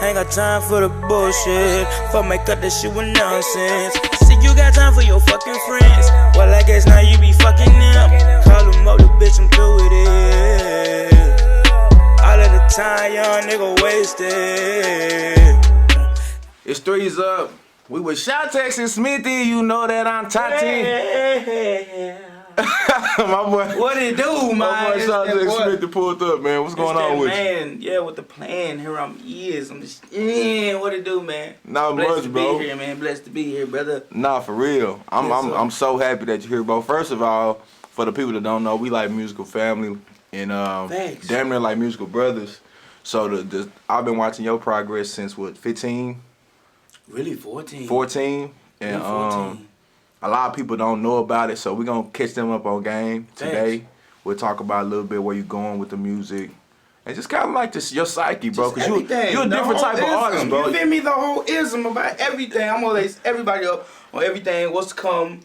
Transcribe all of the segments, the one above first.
Ain't got time for the bullshit. Fuck, make cut that shit with nonsense. See, you got time for your fucking friends. Well, I guess now you be fucking them. Call them up, the bitch, I'm through with it. All of the time, young nigga wasted. It's threes up. We with Shawtx Smithy. You know that I'm Tati. My boy. What it do, man? My boy Shawtx Smithy pulled up, man. What's going on with man. Yeah, with the plan. Here I'm just, what it do, man? Not Blessed much, to bro. Be here, man. Blessed to be here, brother. Nah, for real. I'm so happy that you're here, bro. First of all, for the people that don't know, we like musical family and damn near like musical brothers. So I've been watching your progress since what, 15? Really, 14. 14, and 14. A lot of people don't know about it, so we're gonna catch them up on game today. We'll talk about a little bit where you're going with the music, and just kind of like this your psyche, bro. Cause you're a different type of artist, bro. You feel me? The whole ism about everything. I'm gonna lace everybody up on everything. What's to come?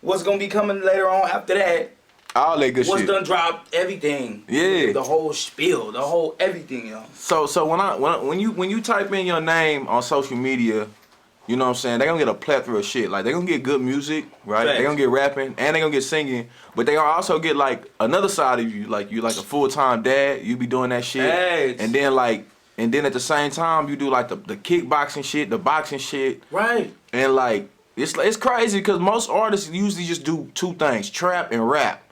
What's gonna be coming later on after that? All that good shit. What's done dropped? Everything. Yeah. The whole spiel. The whole everything, yo. So when you type in your name on social media, you know what I'm saying, they gonna get a plethora of shit. Like, they gonna get good music, right? They gonna get rapping, and they gonna get singing, but they gonna also get like another side of you, like you like a full-time dad. You be doing that shit, and then at the same time you do like the kickboxing shit, the boxing shit, right? And like it's crazy because most artists usually just do two things: trap and rap.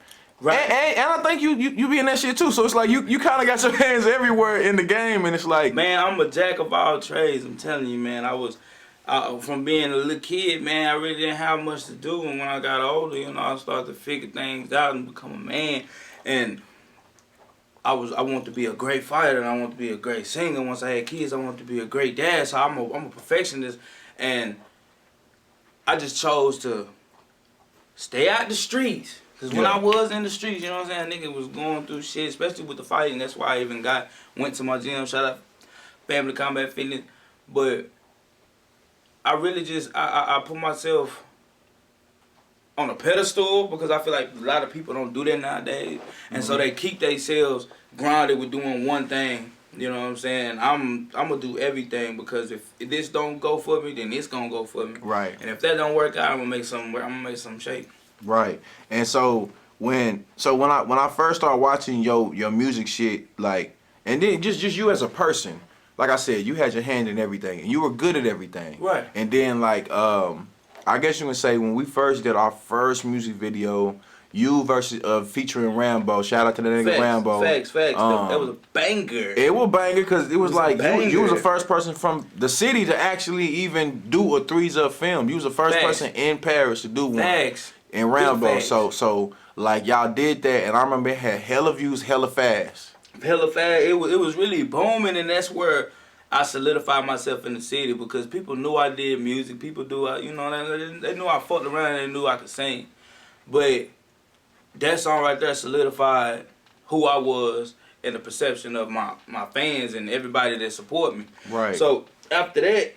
Right. And I think you be in that shit too. So it's like you kind of got your hands everywhere in the game, and it's like, man, I'm a jack of all trades. I'm telling you, man. I was from being a little kid, man. I really didn't have much to do, and when I got older, you know, I started to figure things out and become a man. And I want to be a great fighter, and I want to be a great singer. Once I had kids, I want to be a great dad. So I'm a perfectionist, and I just chose to stay out the streets. Because when I was in the streets, you know what I'm saying, nigga was going through shit, especially with the fighting. That's why I even went to my gym. Shout out Family Combat Fitness. But I really just, I put myself on a pedestal because I feel like a lot of people don't do that nowadays. And so they keep themselves grounded with doing one thing. You know what I'm saying? I'm going to do everything because if this don't go for me, then it's going to go for me. Right. And if that don't work out, I'm going to make something shake. Right. And so when I first started watching your music shit, like, and then just you as a person, like I said, you had your hand in everything and you were good at everything. Right. And then like I guess you can say when we first did our first music video, you versus featuring Rambo. Shout out to the nigga Rambo. Facts. That was a banger. It was banger because it was like you was the first person from the city to actually even do a threes up film. You was the first person in Paris to do one. Facts. In Rambo, so like y'all did that, and I remember it had hella views, hella fast. Hella fast. It was really booming, and that's where I solidified myself in the city because people knew I did music. People you know, they knew I fucked around and they knew I could sing. But that song right there solidified who I was and the perception of my fans and everybody that support me. Right. So after that,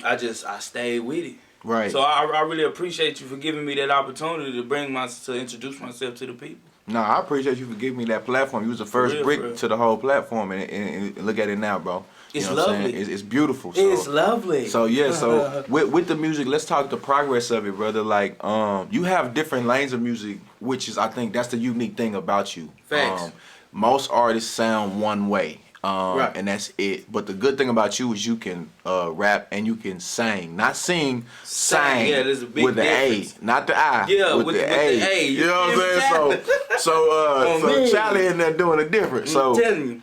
I stayed with it. Right. So I really appreciate you for giving me that opportunity to introduce myself to the people. No, I appreciate you for giving me that platform. You was the first brick to the whole platform, and look at it now, bro. It's lovely. It's beautiful. So. It's lovely. So yeah, so with the music, let's talk the progress of it, brother. Like you have different lanes of music, which is I think that's the unique thing about you. Facts. Most artists sound one way. Right. And that's it. But the good thing about you is you can rap and you can sing. Not sing, sang. Yeah, there's a big with the difference. A, not the I. Yeah, with the A. You know what I'm saying? So Charlie in there doing it different. So I'm telling you.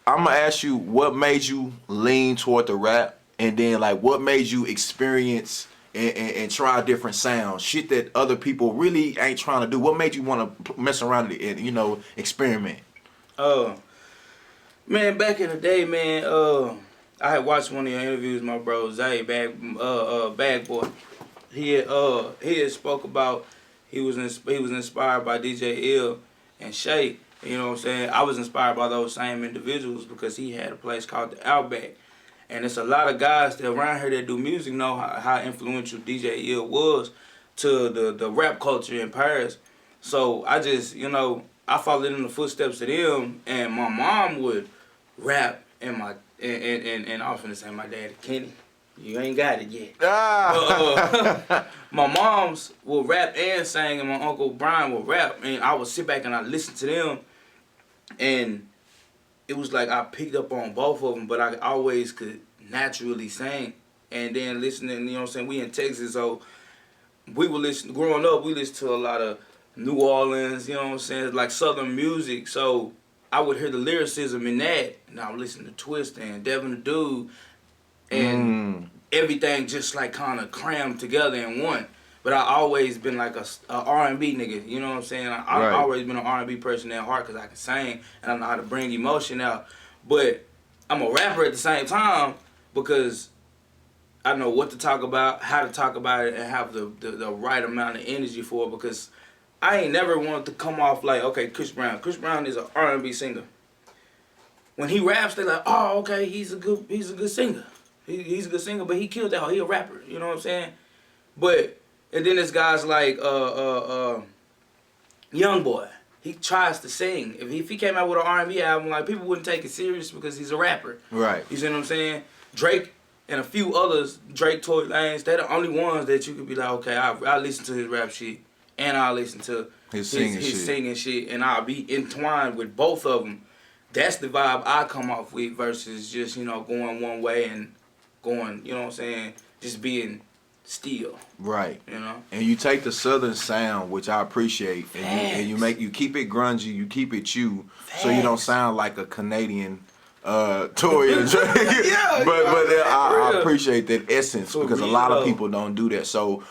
I'm gonna ask you what made you lean toward the rap, and then like what made you experience and try different sounds, shit that other people really ain't trying to do. What made you want to mess around and experiment? Man, back in the day, man, I had watched one of your interviews, my bro Zay, Bag Boy. He had spoke about he was inspired by DJ Ill and Shay. You know what I'm saying? I was inspired by those same individuals because he had a place called the Outback. And it's a lot of guys that around here that do music know how influential DJ Ill was to the rap culture in Paris. So I just, I followed in the footsteps of them, and my mom would rap, and and I was finna say my daddy, Kenny, you ain't got it yet. Ah. My moms will rap and sing, and my uncle Brian will rap, and I would sit back and I listen to them, and it was like I picked up on both of them, but I always could naturally sing. And then listening, you know what I'm saying, we in Texas, so we would listen, growing up, we listened to a lot of New Orleans, you know what I'm saying, like Southern music, so I would hear the lyricism in that, and I would listen to Twist and Devin the Dude, and everything just like kind of crammed together in one. But I always been like a R&B nigga, you know what I'm saying? I've always been an R&B person at heart because I can sing and I know how to bring emotion out. But I'm a rapper at the same time because I know what to talk about, how to talk about it, and have the right amount of energy for it, because I ain't never wanted to come off like, okay, Chris Brown. Chris Brown is an R&B singer. When he raps, they like, oh, okay, he's a good singer. He's a good singer, but he killed that. He a rapper. You know what I'm saying? And then there's guys like Young Boy. He tries to sing. If he came out with an R&B album, like, people wouldn't take it serious because he's a rapper. Right. You see what I'm saying? Drake and a few others, Drake, Tory Lanez, they're the only ones that you could be like, okay, I listen to his rap shit and I listen to his singing shit, and I'll be entwined with both of them. That's the vibe I come off with versus just, you know, going one way and going, you know what I'm saying, just being still. Right. You know? And you take the Southern sound, which I appreciate, and you keep it grungy, you keep it you, so you don't sound like a Canadian Tory and Drake. But I appreciate that essence because a lot of people don't do that. So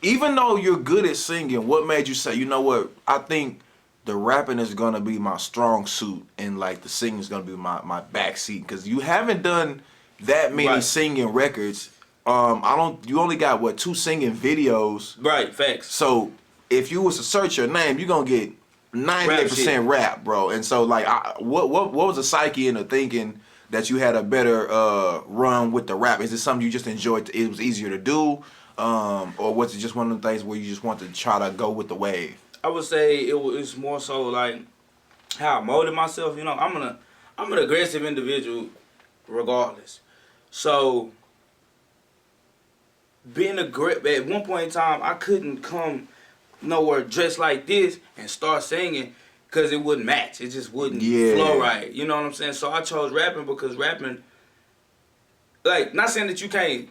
even though you're good at singing, what made you say, you know what, I think the rapping is gonna be my strong suit and like the singing is gonna be my back seat? Because you haven't done that many singing records. You only got 2 singing videos. Right, facts. So if you was to search your name, you're gonna get 98% rap, bro. And so like, what was the psyche into thinking that you had a better run with the rap? Is it something you just enjoyed? It was easier to do, or was it just one of the things where you just want to try to go with the wave? I would say it's more so like how I molded myself. You know, I'm an aggressive individual, regardless. So being aggressive, at one point in time, I couldn't come nowhere dressed like this and start singing because it wouldn't match. It just wouldn't flow right. You know what I'm saying? So I chose rapping because rapping, like, not saying that you can't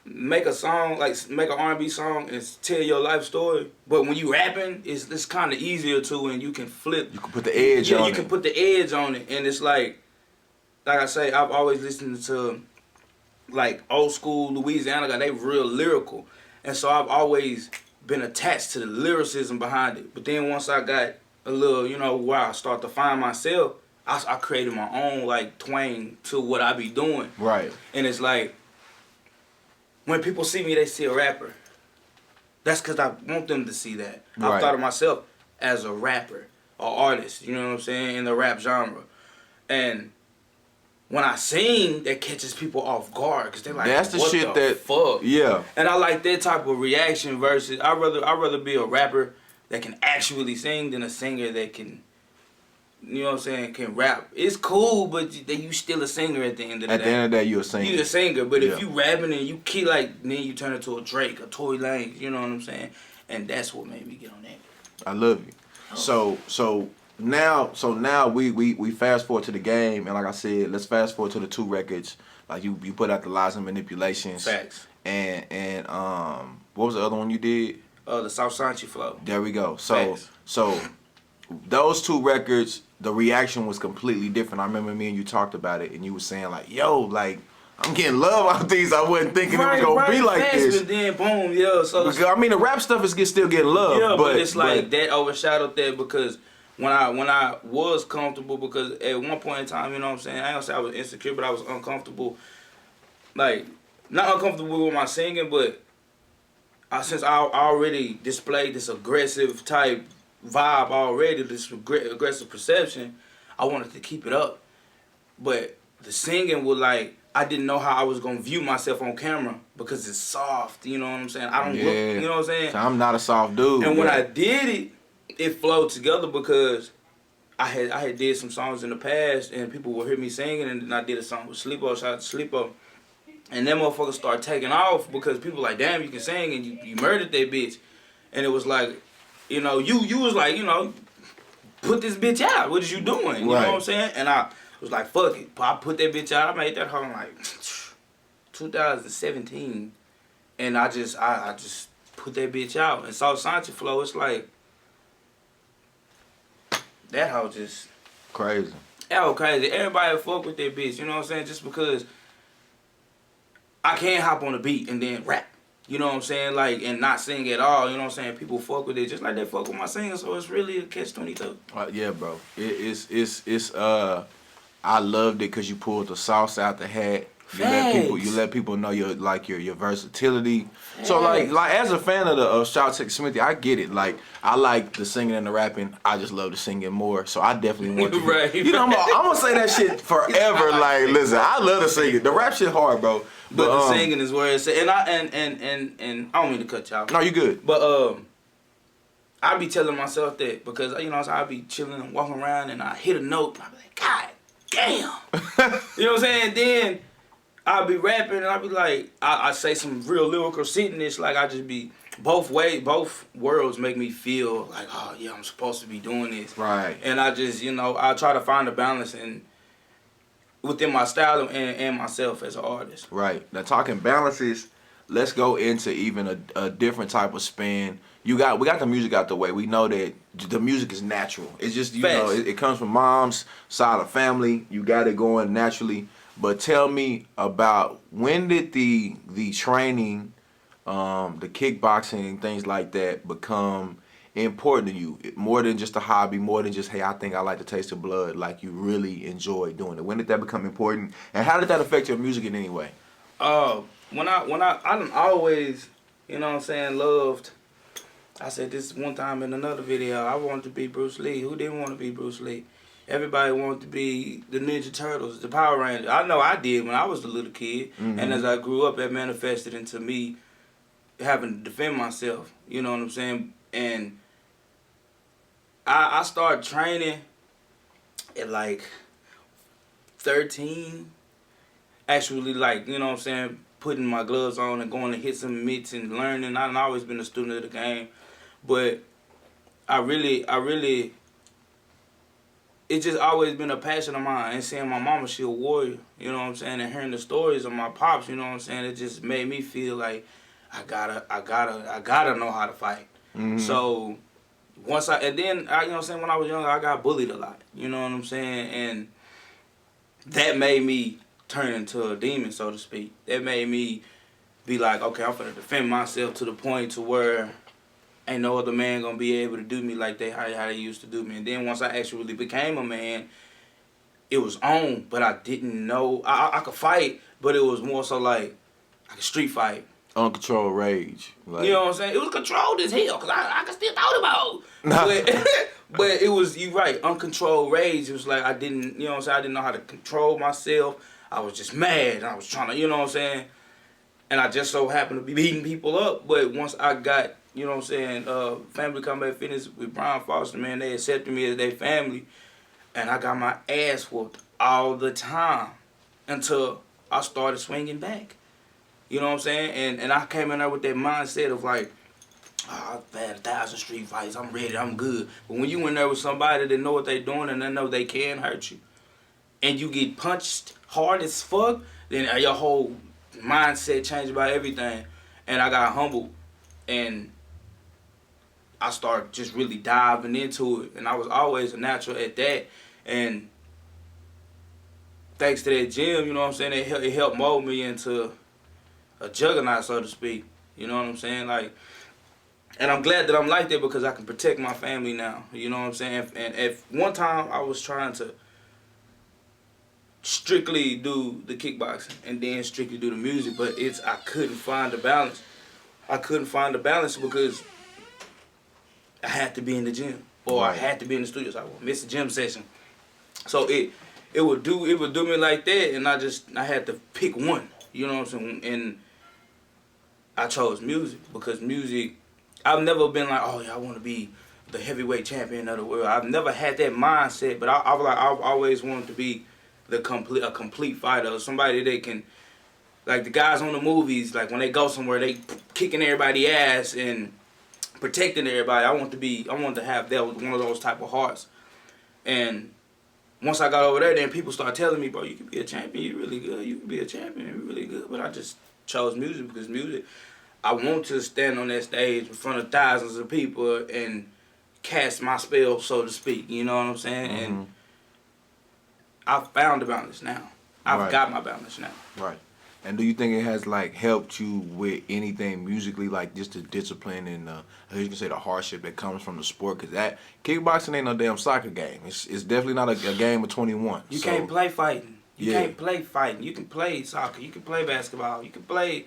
make a song, like make an R&B song and tell your life story, but when you rapping, it's kind of easier to, and you can flip. You can put the edge on it. Yeah, you can put the edge on it, and it's like I say, I've always listened to like old school Louisiana guys. They real lyrical, and so I've always been attached to the lyricism behind it. But then once I got a little, you know, where I start to find myself, I created my own like twang to what I be doing. Right. And it's like, when people see me, they see a rapper. That's because I want them to see that. Right. I've thought of myself as a rapper, or artist, you know what I'm saying, in the rap genre. And when I sing, that catches people off guard because they're like, that's the what shit the fuck? Yeah. And I like that type of reaction versus I'd rather be a rapper that can actually sing than a singer that can, you know what I'm saying, can rap. It's cool, but you still a singer at the end of the day. At the end of the day, you're a singer. You're a singer, but if you rapping and you keep like, then you turn into a Drake, a Tory Lanez, you know what I'm saying? And that's what made me get on that. I love you. Oh. So now we fast forward to the game, and like I said, let's fast forward to the 2 records. Like you put out the Lies and Manipulations. Facts. And what was the other one you did? The South Sanchi Flow. There we go. So those 2 records, the reaction was completely different. I remember me and you talked about it, and you were saying like, "Yo, like I'm getting love out these. I wasn't thinking it was gonna be like this." And then boom, yeah. So because, I mean, the rap stuff is still getting love. Yeah, but it's like that overshadowed that because when I was comfortable, because at one point in time, you know what I'm saying, I ain't gonna say I was insecure, but I was uncomfortable. Like, not uncomfortable with my singing, but since I already displayed this aggressive type vibe already, this aggressive perception, I wanted to keep it up. But the singing was like, I didn't know how I was gonna view myself on camera because it's soft, you know what I'm saying? I don't look, you know what I'm saying? So I'm not a soft dude. And when I did it, it flowed together because I had did some songs in the past, and people would hear me singing, and then I did a song with Sleepo, shout out to Sleepo. And that motherfucker started taking off because people like, damn, you can sing, and you murdered that bitch. And it was like, you know, you was like, you know, put this bitch out. What is you doing? You know what I'm saying? And I was like, fuck it. I put that bitch out. I made that home like 2017. And I just put that bitch out. And South Sancho Flow, it's like, that hoe just crazy. That was crazy. Everybody fuck with that bitch, you know what I'm saying? Just because I can't hop on the beat and then rap. You know what I'm saying? Like, and not sing at all. You know what I'm saying? People fuck with it just like they fuck with my singing. So it's really a catch-22. Yeah, bro. It's I loved it because you pulled the sauce out the hat. You let people know your versatility. Facts. So like as a fan of the Shawtx Smithy, I get it. Like I like the singing and the rapping. I just love the singing more. So I definitely want to. Right. You know, I'm gonna say that shit forever. Like, listen, I love the singing. The rap shit hard, bro. But the singing is where it's and I don't mean to cut y'all. No, you good. But I be telling myself that because you know I be chilling and walking around and I hit a note. I be like, God damn. You know what I'm saying? Then I'll be rapping and I'll be like, I say some real lyrical shitness. Like I just be both worlds make me feel like, oh yeah, I'm supposed to be doing this. Right. And I just, you know, I try to find a balance within my style and myself as an artist. Right. Now talking balances, let's go into even a different type of spin. We got the music out the way. We know that the music is natural. It's just, you know, it comes from mom's side of family. You got it going naturally. But tell me about when did the training, the kickboxing and things like that become important to you? More than just a hobby, more than just, hey, I think I like the taste of blood, like you really enjoy doing it. When did that become important? And how did that affect your music in any way? When I done always, you know what I'm saying, loved. I said this one time in another video, I wanted to be Bruce Lee. Who didn't want to be Bruce Lee? Everybody wanted to be the Ninja Turtles, the Power Rangers. I know I did when I was a little kid. Mm-hmm. And as I grew up, it manifested into me having to defend myself. You know what I'm saying? And I started training at like 13. Actually, like, you know what I'm saying, putting my gloves on and going to hit some mitts and learning. I've always been a student of the game. But I really, it's just always been a passion of mine. And seeing my mama, she a warrior, you know what I'm saying, and hearing the stories of my pops, you know what I'm saying, it just made me feel like I gotta know how to fight. Mm-hmm. So once and then, you know what I'm saying, when I was younger, I got bullied a lot, you know what I'm saying, and that made me turn into a demon, so to speak. That made me be like, okay, I'm finna defend myself to the point to where ain't no other man gonna be able to do me like how they used to do me. And then once I actually became a man, it was on, but I didn't know. I could fight, but it was more so like I could street fight. Uncontrolled rage. Like, you know what I'm saying? It was controlled as hell, because I could still thought about it. But it was, you right, uncontrolled rage. It was like I didn't, you know what I'm saying? I didn't know how to control myself. I was just mad. And I was trying to, you know what I'm saying? And I just so happened to be beating people up. But once I got, you know what I'm saying, Family Combat Fitness with Brian Foster, man, they accepted me as their family. And I got my ass whooped all the time until I started swinging back. You know what I'm saying? And I came in there with that mindset of like, oh, I've had 1,000 street fights. I'm ready. I'm good. But when you in there with somebody that know what they doing and they know they can hurt you, and you get punched hard as fuck, then your whole mindset changed about everything. And I got humbled. And I started just really diving into it. And I was always a natural at that. And thanks to that gym, you know what I'm saying, it helped mold me into a juggernaut, so to speak. You know what I'm saying? Like, and I'm glad that I'm like that because I can protect my family now. You know what I'm saying? And if one time I was trying to strictly do the kickboxing and then strictly do the music, but I couldn't find the balance. I couldn't find the balance because I had to be in the gym or I had to be in the studio. So I would miss a gym session. So it would do me like that, and I had to pick one. You know what I'm saying? And I chose music because music, I've never been like, oh yeah, I want to be the heavyweight champion of the world. I've never had that mindset, but I've always wanted to be a complete fighter, somebody that can, like the guys on the movies, like when they go somewhere, they kicking everybody's ass and protecting everybody. I want to have that one of those type of hearts. And once I got over there, then people start telling me, bro, you can be a champion, you're really good. You can be a champion, you're really good. But I just chose music because music, I want to stand on that stage in front of thousands of people and cast my spell, so to speak. You know what I'm saying? Mm-hmm. And I've found the balance now. I've got my balance now. Right. And do you think it has like helped you with anything musically, like just the discipline and you can say the hardship that comes from the sport? Because that kickboxing ain't no damn soccer game. It's definitely not a game of 21. You can't play fighting. You can't play fighting. You can play soccer. You can play basketball. You can play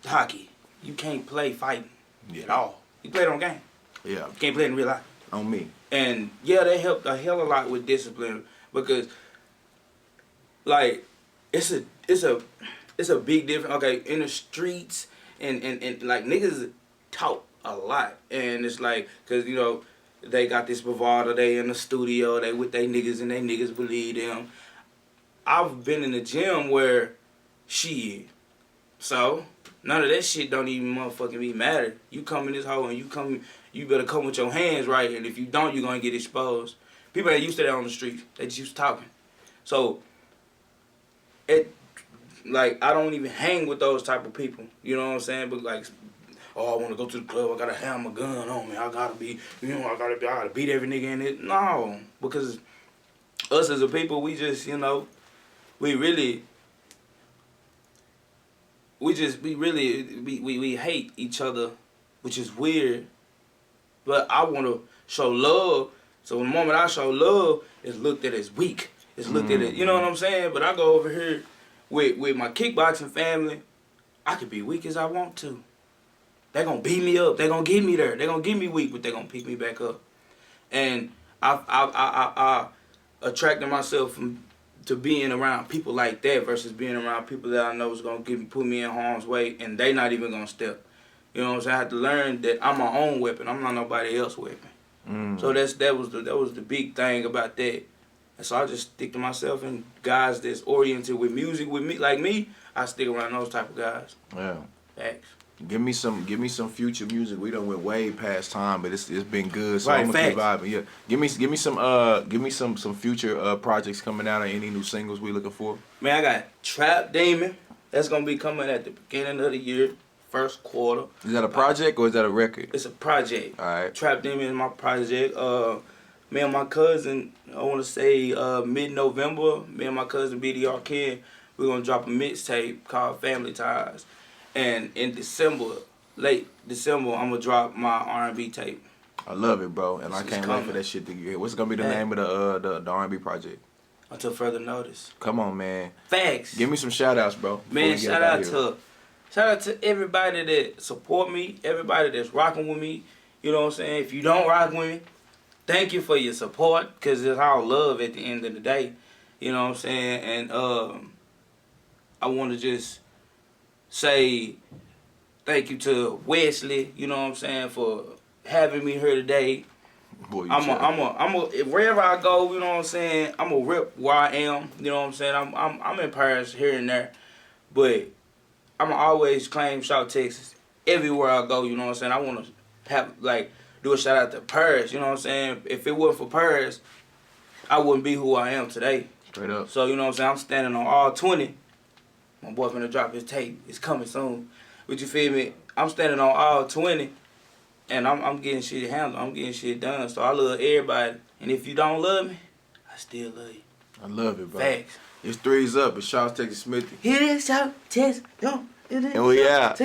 hockey. You can't play fighting at all. You play it on game. Yeah. You can't play it in real life. On me. And yeah, they helped a hell of a lot with discipline because, like, it's a big difference. Okay, in the streets and like niggas talk a lot, and it's like, cause you know they got this bravado. They in the studio. They with they niggas and they niggas believe them. I've been in the gym where shit. So none of that shit don't even motherfucking be matter. You come in this hole and you better come with your hands right, and if you don't, you're gonna get exposed. People that used to that on the streets, they just used to talking. So like, I don't even hang with those type of people. You know what I'm saying? But like, oh, I want to go to the club. I gotta have my gun on me. I gotta be, I gotta beat every nigga in it. No, because us as a people, we just, we really hate each other, which is weird. But I want to show love. So the moment I show love, it's looked at as weak. It's looked at it, you know what I'm saying? But I go over here with my kickboxing family, I could be weak as I want to. They're going to beat me up. They're going to get me there. They're going to get me weak, but they're going to pick me back up. And I attracted myself to being around people like that versus being around people that I know is going to put me in harm's way, and they not even going to step. You know what I'm saying? I had to learn that I'm my own weapon. I'm not nobody else's weapon. So that was the big thing about that. And so I just stick to myself and guys that's oriented with music with me, like me. I stick around those type of guys. Yeah. Facts. Give me some future music. We done went way past time, but it's been good. So Right, I'm gonna keep facts. vibing. Yeah. Give me some future projects coming out, or any new singles we looking for. Man, I got Trap Demon. That's gonna be coming at the beginning of the year, first quarter. Is that a project or is that a record? It's a project. All right. Trap Demon is my project. Me and my cousin, I want to say mid-November, me and my cousin BDR Ken, we're going to drop a mixtape called Family Ties. And in December, late December, I'm going to drop my R&B tape. I love it, bro. And I It's can't coming. wait for that shit to get. What's going to be the name of the R&B project? Until further notice. Come on, man. Facts. Give me some shout-outs, bro. Man, shout out to everybody that support me, everybody that's rocking with me. You know what I'm saying? If you don't rock with me, thank you for your support, because it's all love at the end of the day. You know what I'm saying? And I want to just say thank you to Wesley, you know what I'm saying, for having me here today. Boy, Wherever I go, you know what I'm saying, I'm a rep where I am, you know what I'm saying. I'm in Paris here and there, but I'm always claim Shawtx everywhere I go, you know what I'm saying. I want to have, like, do a shout out to Paris, you know what I'm saying? If it wasn't for Paris, I wouldn't be who I am today. Straight up. So, you know what I'm saying? I'm standing on all 20. My boy finna drop his tape. It's coming soon. But you feel me? I'm standing on all 20, and I'm getting shit handled. I'm getting shit done. So I love everybody. And if you don't love me, I still love you. I love it, bro. Facts. It's threes up. It's Shawtx Smithy. Here it is, Shawtx. Yo. And we out.